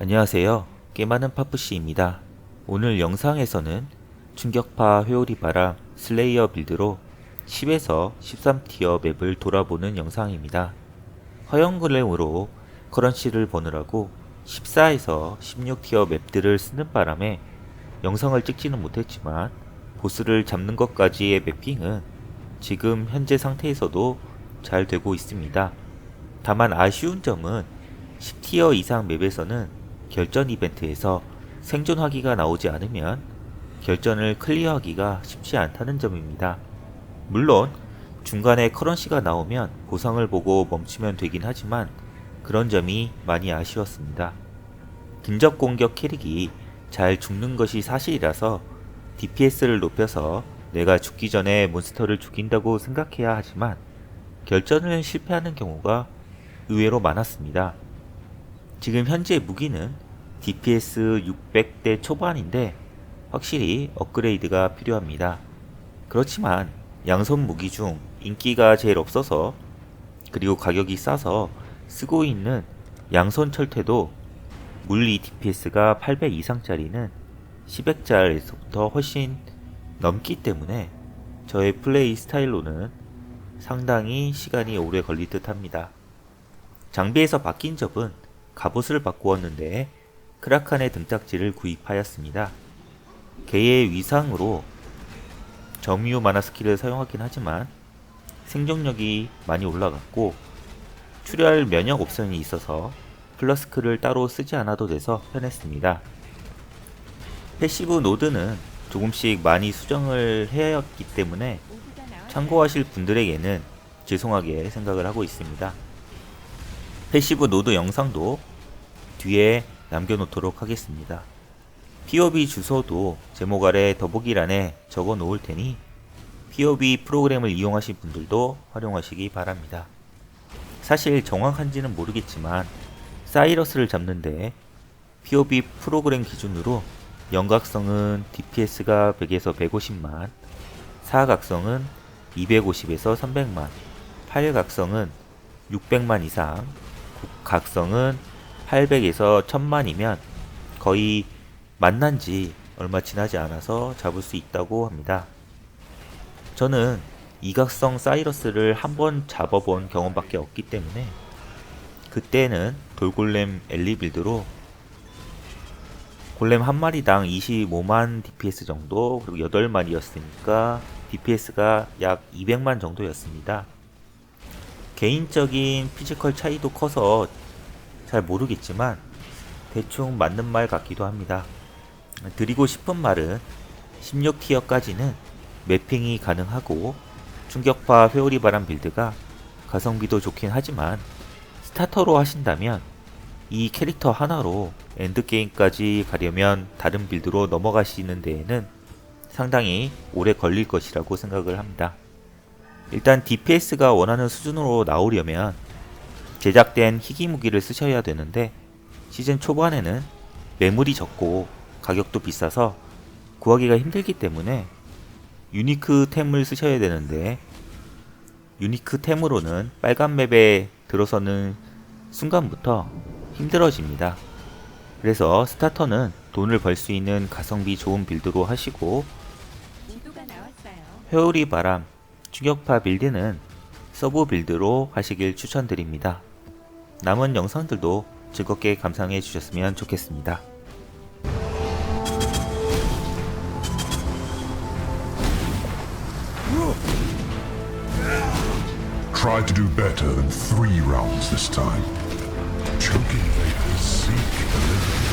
안녕하세요. 게임하는 파푸씨입니다. 오늘 영상에서는 충격파 회오리 바람 슬레이어 빌드로 10에서 13티어 맵을 돌아보는 영상입니다. 허영글램으로 커런시를 버느라고 14에서 16티어 맵들을 쓰는 바람에 영상을 찍지는 못했지만 보스를 잡는 것까지의 매핑은 지금 현재 상태에서도 잘 되고 있습니다. 다만 아쉬운 점은 10티어 이상 맵에서는 결전 이벤트에서 생존하기가 나오지 않으면 결전을 클리어하기가 쉽지 않다는 점입니다. 물론 중간에 커런시가 나오면 보상을 보고 멈추면 되긴 하지만 그런 점이 많이 아쉬웠습니다. 근접 공격 캐릭이 잘 죽는 것이 사실이라서 DPS를 높여서 내가 죽기 전에 몬스터를 죽인다고 생각해야 하지만 결전을 실패하는 경우가 의외로 많았습니다. 지금 현재 무기는 DPS 600대 초반인데 확실히 업그레이드가 필요합니다. 그렇지만 양손 무기 중 인기가 제일 없어서 그리고 가격이 싸서 쓰고 있는 양손 철퇴도 물리 DPS가 800 이상짜리는 10액짜리에서부터 훨씬 넘기 때문에 저의 플레이 스타일로는 상당히 시간이 오래 걸릴 듯 합니다. 장비에서 바뀐 점은 갑옷을 바꾸었는데 크라칸의 등딱지를 구입하였습니다. 개의 위상으로 점유 만화 스킬을 사용하긴 하지만 생존력이 많이 올라갔고 출혈 면역 옵션이 있어서 플러스크를 따로 쓰지 않아도 돼서 편했습니다. 패시브 노드는 조금씩 많이 수정을 해야 했기 때문에 참고하실 분들에게는 죄송하게 생각을 하고 있습니다. 패시브 노드 영상도 뒤에 남겨놓도록 하겠습니다. POB 주소도 제목 아래 더보기란에 적어 놓을 테니 POB 프로그램을 이용하신 분들도 활용하시기 바랍니다. 사실 정확한지는 모르겠지만 사이러스를 잡는데 POB 프로그램 기준으로 영각성은 DPS가 100에서 150만, 사각성은 250에서 300만, 팔각성은 600만 이상, 각성은 800에서 1000만이면 거의 만난지 얼마 지나지 않아서 잡을 수 있다고 합니다. 저는 이각성 사이러스를 한번 잡아본 경험밖에 없기 때문에 그때는 돌골렘 엘리 빌드로 골렘 한 마리당 25만 DPS 정도, 그리고 8마리였으니까 DPS가 약 200만 정도였습니다. 개인적인 피지컬 차이도 커서 잘 모르겠지만 대충 맞는 말 같기도 합니다. 드리고 싶은 말은 16티어까지는 매핑이 가능하고 충격파 회오리 바람 빌드가 가성비도 좋긴 하지만 스타터로 하신다면 이 캐릭터 하나로 엔드게임까지 가려면 다른 빌드로 넘어가시는 데에는 상당히 오래 걸릴 것이라고 생각을 합니다. 일단 DPS가 원하는 수준으로 나오려면 제작된 희귀 무기를 쓰셔야 되는데 시즌 초반에는 매물이 적고 가격도 비싸서 구하기가 힘들기 때문에 유니크 템을 쓰셔야 되는데 유니크 템으로는 빨간 맵에 들어서는 순간부터 힘들어집니다. 그래서 스타터는 돈을 벌 수 있는 가성비 좋은 빌드로 하시고 회오리 바람 충격파 빌드는 서브 빌드로 하시길 추천드립니다. 남은 영상들도 즐겁게 감상해 주셨으면 좋겠습니다. Try to do better than 3 rounds this time. Choking vapors seek a living.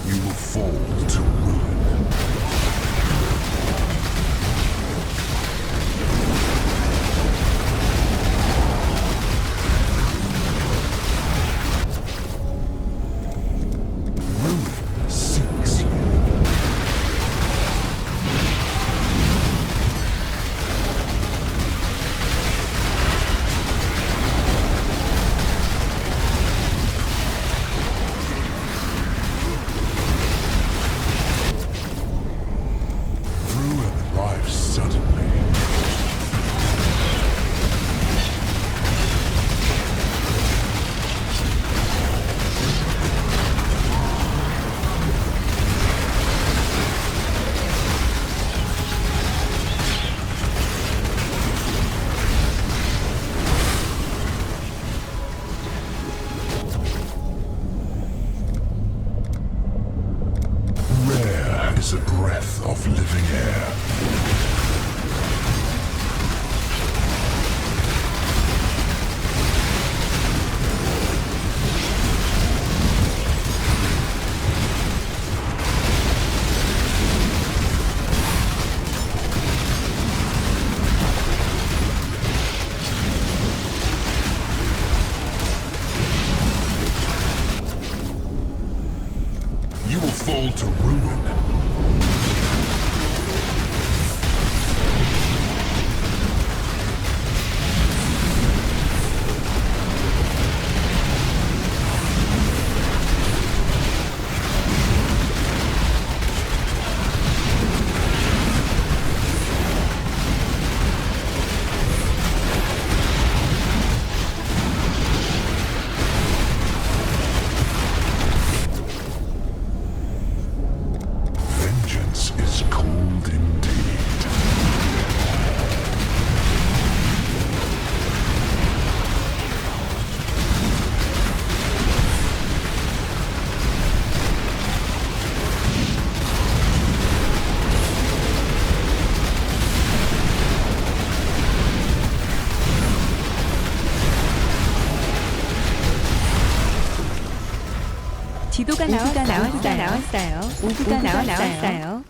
You will fall to ruin. Ruin seeks is a breath of living air. You will fall to ruin. Vengeance is cold indeed. 지도가 나왔어요. 오브가 나왔어요. 오브가 나왔어요.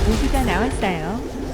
오브가 나왔어요.